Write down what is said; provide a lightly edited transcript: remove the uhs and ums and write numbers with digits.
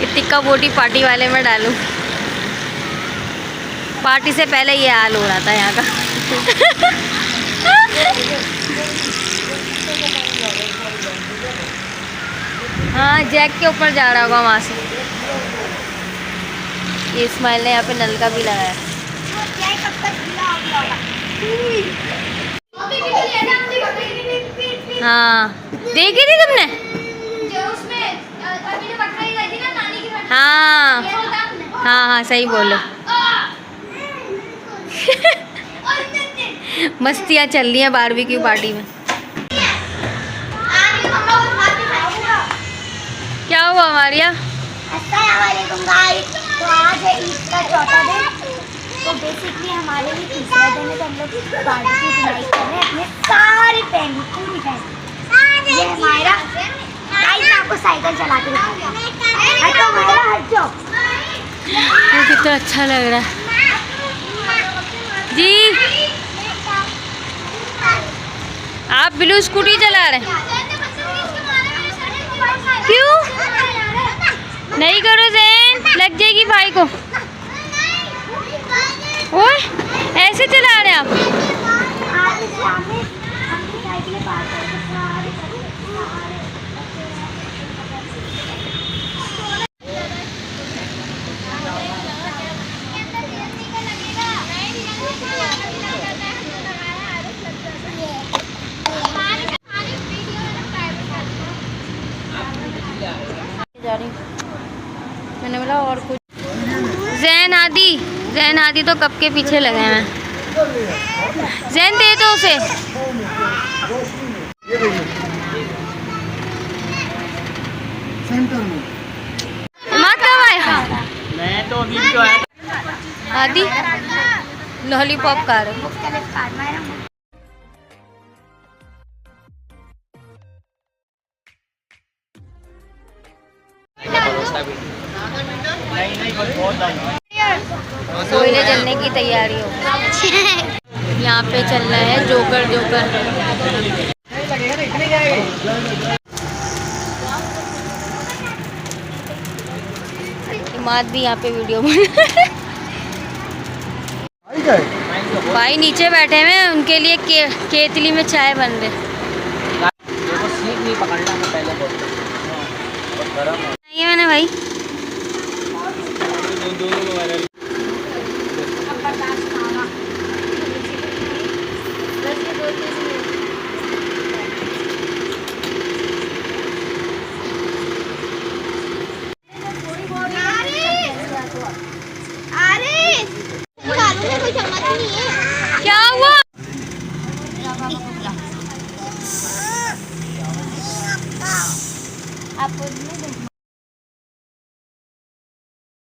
टिक्का बोटी पार्टी वाले में डालूं। पार्टी से पहले ये हाल हो रहा था यहाँ का। हाँ, जैक के ऊपर जा रहा होगा वहाँ से। ये इस्माइल ने यहाँ पे नल का भी लगाया। हाँ, देखी थी तुमने? हाँ हाँ हाँ, सही बोलो। मस्तियाँ चल रही हैं बारबेक्यू पार्टी में। क्या हुआ मारिया? अस्सलामुअलैकुम गाइस। तो आज है ईद का चौथा दिन। तो बेसिकली हमारे लिए तीसरा दिन है, तो हम लोग बारबेक्यू बनाई कर रहे हैं अपने सारी फैमिली, पूरी फैमिली। ये हमारा गाइस, मैं आपको साइकिल चला के दिखाता हूं। हटो मेरा, हट जाओ। ये कितना अच्छा लग रहा है जी। आप ब्लू स्कूटी चला रहे हैं? क्यों नहीं करो ज़ैन, लग जाएगी भाई को। ओए, ऐसे चला रहे हैं आप? मैंने बोला और कुछ। ज़ैन आदि तो कब के पीछे लगे हैं। ज़ैन दे दो उसे। मत कब आया? मैं तो अभी तो आया। आदि लॉलीपॉप खा रहे। कोयले जलने की तैयारी हो। यहाँ पे चल रहा है जोकर। इमाद भी यहाँ पे वीडियो बना। भाई नीचे बैठे हुए हैं, उनके लिए केतली में चाय बन रहे। ये मैंने भाई क्या हुआ? आपको